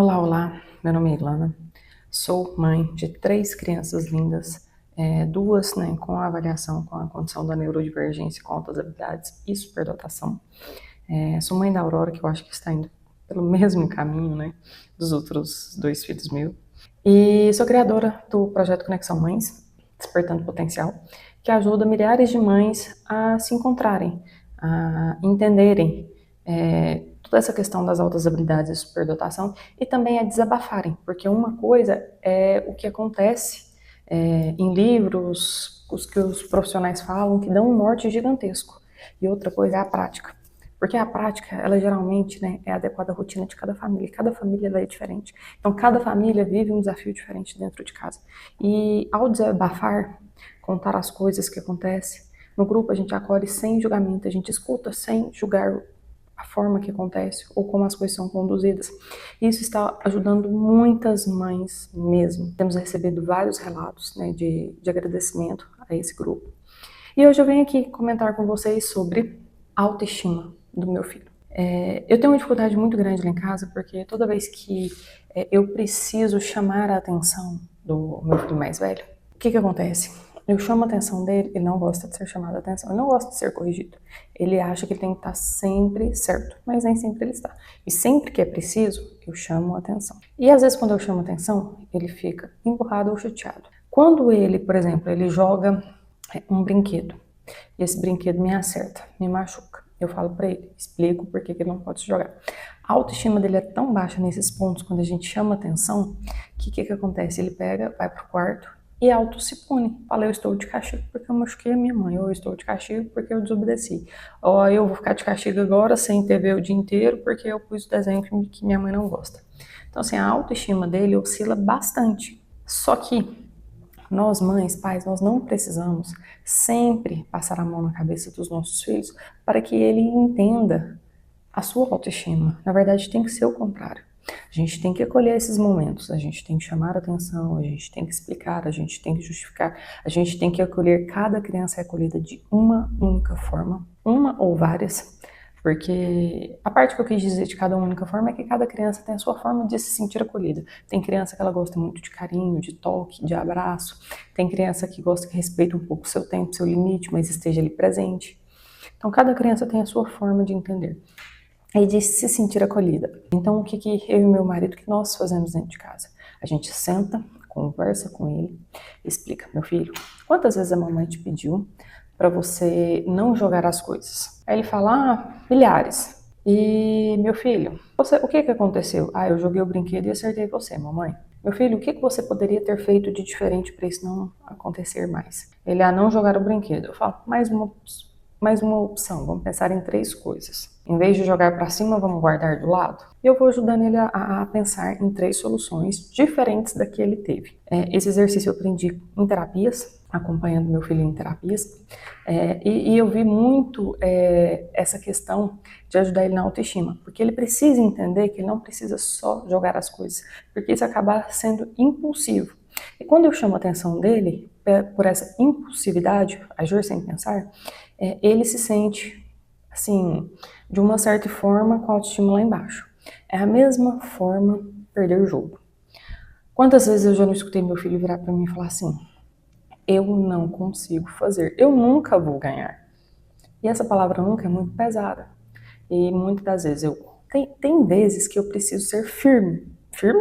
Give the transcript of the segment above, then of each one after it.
Olá, olá, meu nome é Ilana, sou mãe de 3 crianças lindas, duas, né, com avaliação com a condição da neurodivergência com altas habilidades e superdotação. Sou mãe da Aurora, que eu acho que está indo pelo mesmo caminho, né, dos outros 2 filhos meus. E sou criadora do projeto Conexão Mães, Despertando Potencial, que ajuda milhares de mães a se encontrarem, a entenderem toda essa questão das altas habilidades e superdotação e também a desabafarem, porque uma coisa é o que acontece em livros, os que os profissionais falam, que dão um norte gigantesco, e outra coisa é a prática. Porque a prática, ela geralmente, né, é adequada à rotina de cada família. Cada família ela é diferente. Então, cada família vive um desafio diferente dentro de casa. E ao desabafar, contar as coisas que acontecem, no grupo a gente acolhe sem julgamento, a gente escuta sem julgar a forma que acontece ou como as coisas são conduzidas. Isso está ajudando muitas mães mesmo. Temos recebido vários relatos, né, de agradecimento a esse grupo. E hoje eu venho aqui comentar com vocês sobre autoestima do meu filho. Eu tenho uma dificuldade muito grande lá em casa, porque toda vez que eu preciso chamar a atenção do meu filho mais velho, o que acontece? Eu chamo a atenção dele, ele não gosta de ser chamado a atenção, ele não gosta de ser corrigido. Ele acha que ele tem que estar sempre certo, mas nem sempre ele está. E sempre que é preciso, eu chamo a atenção. E às vezes quando eu chamo a atenção, ele fica empurrado ou chateado. Quando ele, por exemplo, ele joga um brinquedo, e esse brinquedo me acerta, me machuca. Eu falo pra ele, explico por que ele não pode jogar. A autoestima dele é tão baixa nesses pontos, quando a gente chama atenção, que o que acontece? Ele pega, vai pro quarto e auto se pune. Fala, eu estou de castigo porque eu machuquei a minha mãe, ou eu estou de castigo porque eu desobedeci. Ou eu vou ficar de castigo agora sem TV o dia inteiro porque eu pus o desenho que minha mãe não gosta. Então, assim, a autoestima dele oscila bastante. Só que nós, mães, pais, nós não precisamos sempre passar a mão na cabeça dos nossos filhos para que ele entenda a sua autoestima. Na verdade, tem que ser o contrário. A gente tem que acolher esses momentos, a gente tem que chamar a atenção, a gente tem que explicar, a gente tem que justificar, a gente tem que acolher. Cada criança é acolhida de uma única forma, uma ou várias, porque a parte que eu quis dizer de cada única forma é que cada criança tem a sua forma de se sentir acolhida. Tem criança que ela gosta muito de carinho, de toque, de abraço. Tem criança que gosta que respeita um pouco o seu tempo, seu limite, mas esteja ali presente. Então, cada criança tem a sua forma de entender e de se sentir acolhida. Então, o que eu e meu marido, que nós fazemos dentro de casa? A gente senta, conversa com ele, explica, meu filho, quantas vezes a mamãe te pediu para você não jogar as coisas? Aí ele fala, milhares. E, meu filho, o que aconteceu? Eu joguei o brinquedo e acertei você, mamãe. Meu filho, o que você poderia ter feito de diferente para isso não acontecer mais? Ele, não jogar o brinquedo. Eu falo, mais uma opção, vamos pensar em 3 coisas. Em vez de jogar para cima, vamos guardar do lado? E eu vou ajudando ele a pensar em 3 soluções diferentes da que ele teve. Esse exercício eu aprendi em terapias, acompanhando meu filho em terapias, e eu vi muito essa questão de ajudar ele na autoestima, porque ele precisa entender que ele não precisa só jogar as coisas, porque isso acaba sendo impulsivo. E quando eu chamo a atenção dele, por essa impulsividade, agir sem pensar, ele se sente, assim, de uma certa forma, com a autoestima lá embaixo. É a mesma forma perder o jogo. Quantas vezes eu já não escutei meu filho virar para mim e falar assim, eu não consigo fazer, eu nunca vou ganhar. E essa palavra nunca é muito pesada. E muitas das vezes tem vezes que eu preciso ser firme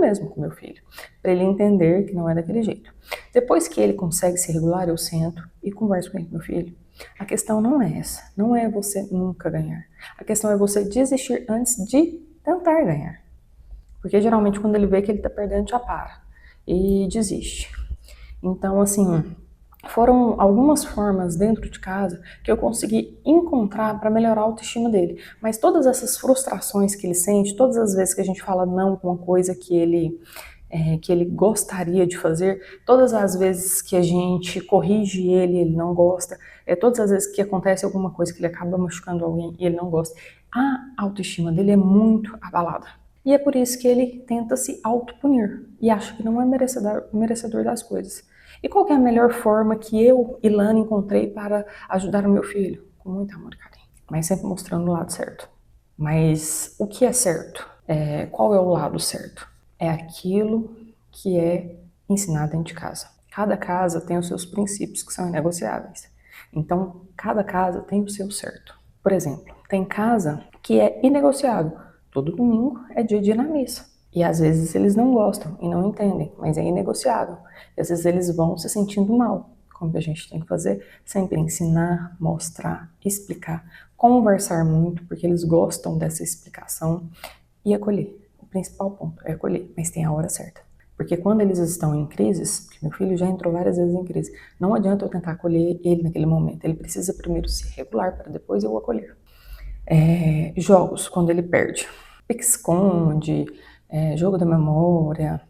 mesmo com meu filho, para ele entender que não é daquele jeito. Depois que ele consegue se regular, eu sento e converso com ele, meu filho. A questão não é essa, não é você nunca ganhar. A questão é você desistir antes de tentar ganhar. Porque geralmente quando ele vê que ele está perdendo, já para e desiste. Então, assim, foram algumas formas dentro de casa que eu consegui encontrar para melhorar a autoestima dele. Mas todas essas frustrações que ele sente, todas as vezes que a gente fala não com uma coisa que ele gostaria de fazer, todas as vezes que a gente corrige ele não gosta, todas as vezes que acontece alguma coisa que ele acaba machucando alguém e ele não gosta, a autoestima dele é muito abalada. E é por isso que ele tenta se autopunir e acha que não é merecedor das coisas. E qual que é a melhor forma que eu, Ilana, encontrei para ajudar o meu filho? Com muito amor e carinho, mas sempre mostrando o lado certo. Mas o que é certo? Qual é o lado certo? é aquilo que é ensinado dentro de casa. Cada casa tem os seus princípios que são inegociáveis. Então, cada casa tem o seu certo. Por exemplo, tem casa que é inegociável. Todo domingo é dia de ir na missa. E às vezes eles não gostam e não entendem, mas é inegociável. E às vezes eles vão se sentindo mal. Como a gente tem que fazer? Sempre ensinar, mostrar, explicar, conversar muito, porque eles gostam dessa explicação, e acolher. O principal ponto é acolher, mas tem a hora certa. Porque quando eles estão em crises, que meu filho já entrou várias vezes em crise, não adianta eu tentar acolher ele naquele momento. Ele precisa primeiro se regular para depois eu acolher. Jogos, quando ele perde. Pique-esconde, jogo da memória.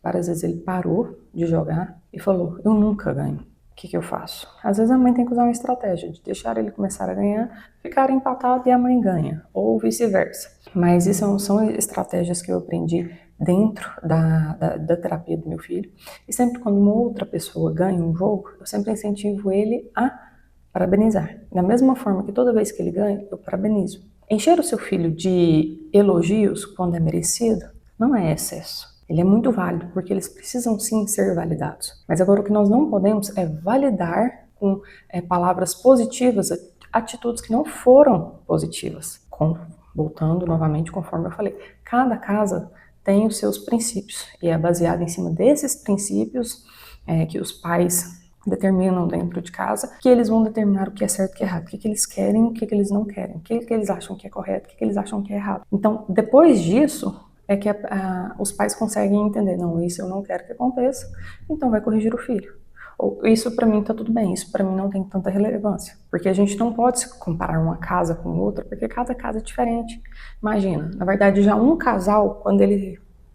Várias vezes ele parou de jogar e falou, eu nunca ganho. O que eu faço? Às vezes a mãe tem que usar uma estratégia de deixar ele começar a ganhar, ficar empatado e a mãe ganha, ou vice-versa. Mas isso são estratégias que eu aprendi dentro da terapia do meu filho. E sempre quando uma outra pessoa ganha um jogo, eu sempre incentivo ele a parabenizar. Da mesma forma que toda vez que ele ganha, eu parabenizo. Encher o seu filho de elogios quando é merecido não é excesso. Ele é muito válido, porque eles precisam sim ser validados. Mas agora o que nós não podemos é validar com palavras positivas atitudes que não foram positivas. Voltando novamente, conforme eu falei, cada casa tem os seus princípios e é baseado em cima desses princípios que os pais determinam dentro de casa, que eles vão determinar o que é certo e o que é errado, o que eles querem, o que eles não querem, o que eles acham que é correto, o que eles acham que é errado. Então, depois disso, é que os pais conseguem entender, não, isso eu não quero que aconteça, então vai corrigir o filho. Ou isso para mim tá tudo bem, isso para mim não tem tanta relevância, porque a gente não pode comparar uma casa com outra, porque cada casa é diferente. Imagina, na verdade já um casal,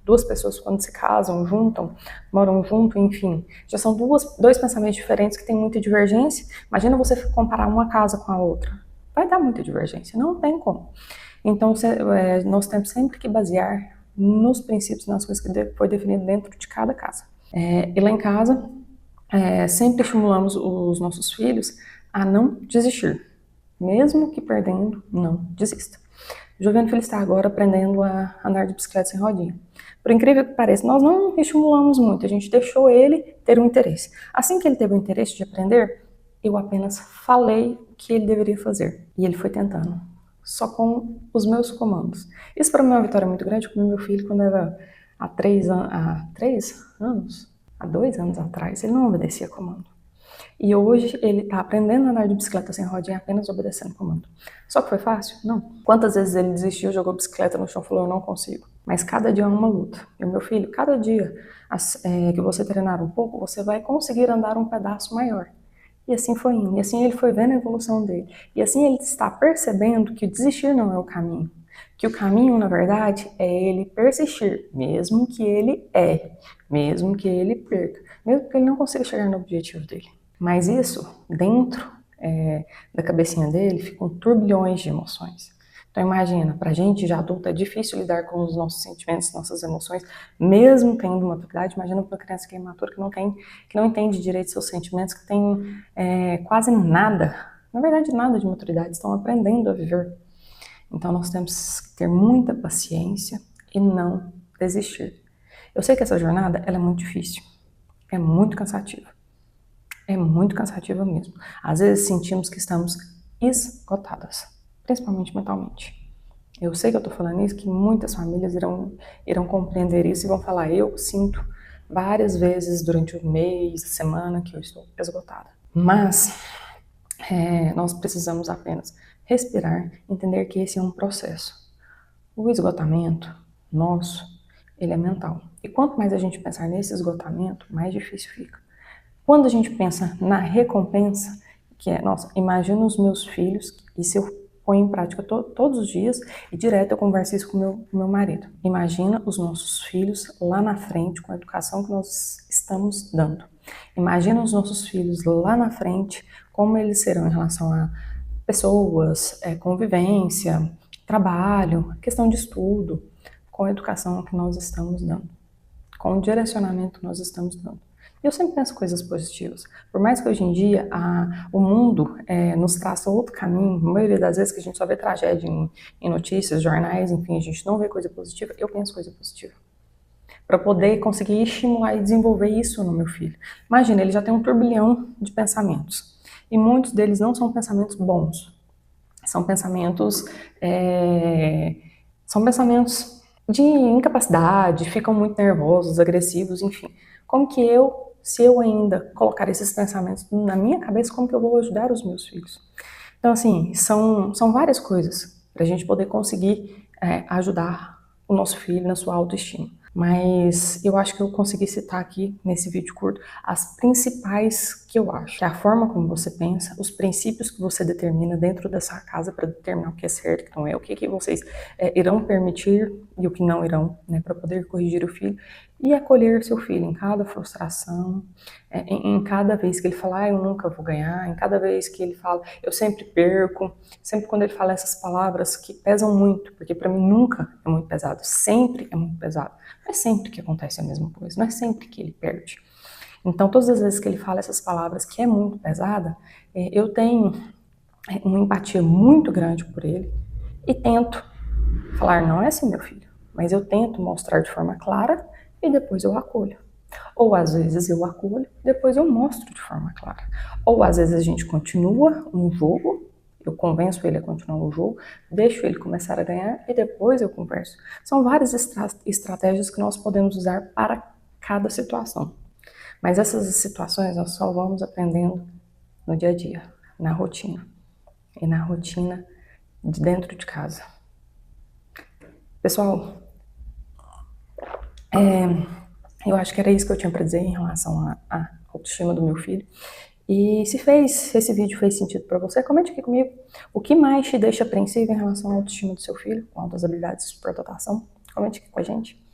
duas pessoas quando se casam, juntam, moram junto, enfim, já são dois pensamentos diferentes que têm muita divergência. Imagina você comparar uma casa com a outra, vai dar muita divergência, não tem como. Então nós temos sempre que basear nos princípios, nas coisas que foi definido dentro de cada casa. E lá em casa, sempre estimulamos os nossos filhos a não desistir. Mesmo que perdendo, não desista. O Giovanni Filho está agora aprendendo a andar de bicicleta sem rodinha. Por incrível que pareça, nós não estimulamos muito, a gente deixou ele ter um interesse. Assim que ele teve o interesse de aprender, eu apenas falei o que ele deveria fazer. E ele foi tentando, só com os meus comandos. Isso para mim é uma vitória muito grande, porque meu filho, quando era há 2 anos atrás, ele não obedecia comando. E hoje ele está aprendendo a andar de bicicleta sem rodinha apenas obedecendo comando. Só que foi fácil? Não. Quantas vezes ele desistiu, jogou bicicleta no chão e falou, eu não consigo. Mas cada dia é uma luta. E o meu filho, cada dia que você treinar um pouco, você vai conseguir andar um pedaço maior. E assim foi indo. E assim ele foi vendo a evolução dele. E assim ele está percebendo que desistir não é o caminho. Que o caminho, na verdade, é ele persistir, mesmo que ele erre, mesmo que ele perca, mesmo que ele não consiga chegar no objetivo dele. Mas isso, dentro da cabecinha dele, ficam turbilhões de emoções. Então imagina, pra gente já adulta é difícil lidar com os nossos sentimentos, nossas emoções, mesmo tendo maturidade. Imagina pra uma criança que é imatura, que não entende direito seus sentimentos, que tem quase nada, na verdade nada de maturidade, estão aprendendo a viver. Então nós temos que ter muita paciência e não desistir. Eu sei que essa jornada ela é muito difícil, é muito cansativa. É muito cansativa mesmo. Às vezes sentimos que estamos esgotadas, principalmente mentalmente. Eu sei que eu tô falando isso, que muitas famílias irão compreender isso e vão falar, eu sinto várias vezes durante o mês, a semana, que eu estou esgotada. Mas nós precisamos apenas respirar, entender que esse é um processo. O esgotamento nosso, ele é mental. E quanto mais a gente pensar nesse esgotamento, mais difícil fica. Quando a gente pensa na recompensa, que é, nossa, imagina os meus filhos, isso eu ponho em prática todos os dias, e direto eu converso isso com meu marido. Imagina os nossos filhos lá na frente, com a educação que nós estamos dando. Imagina os nossos filhos lá na frente, como eles serão em relação a pessoas, convivência, trabalho, questão de estudo, com a educação que nós estamos dando, com o direcionamento que nós estamos dando. Eu sempre penso coisas positivas. Por mais que hoje em dia o mundo nos traça outro caminho, a maioria das vezes que a gente só vê tragédia em notícias, jornais, enfim, a gente não vê coisa positiva, eu penso coisa positiva. para poder conseguir estimular e desenvolver isso no meu filho. Imagina, ele já tem um turbilhão de pensamentos e muitos deles não são pensamentos bons, são pensamentos de incapacidade, ficam muito nervosos, agressivos, enfim. Como que se eu ainda colocar esses pensamentos na minha cabeça, como que eu vou ajudar os meus filhos? Então, assim, são várias coisas para a gente poder conseguir ajudar o nosso filho na sua autoestima. Mas eu acho que eu consegui citar aqui, nesse vídeo curto, as principais que eu acho. Que é a forma como você pensa, os princípios que você determina dentro dessa casa para determinar o que é certo, o que não é, o que vocês irão permitir e o que não irão, né, para poder corrigir o filho e acolher seu filho em cada frustração, em cada vez que ele fala, eu nunca vou ganhar, em cada vez que ele fala, eu sempre perco, sempre quando ele fala essas palavras que pesam muito, porque para mim nunca é muito pesado, sempre é muito pesado. Não é sempre que acontece a mesma coisa, não é sempre que ele perde. Então, todas as vezes que ele fala essas palavras que é muito pesada, eu tenho uma empatia muito grande por ele e tento falar, não é assim, meu filho, mas eu tento mostrar de forma clara e depois eu acolho. Ou às vezes eu acolho, depois eu mostro de forma clara. Ou às vezes a gente continua um jogo, eu convenço ele a continuar o jogo, deixo ele começar a ganhar e depois eu converso. São várias estratégias que nós podemos usar para cada situação. Mas essas situações nós só vamos aprendendo no dia a dia, na rotina. E na rotina de dentro de casa. Pessoal, eu acho que era isso que eu tinha para dizer em relação à autoestima do meu filho. E se esse vídeo fez sentido para você, comente aqui comigo. O que mais te deixa apreensivo em relação à autoestima do seu filho, quanto às habilidades de superdotação? Comente aqui com a gente.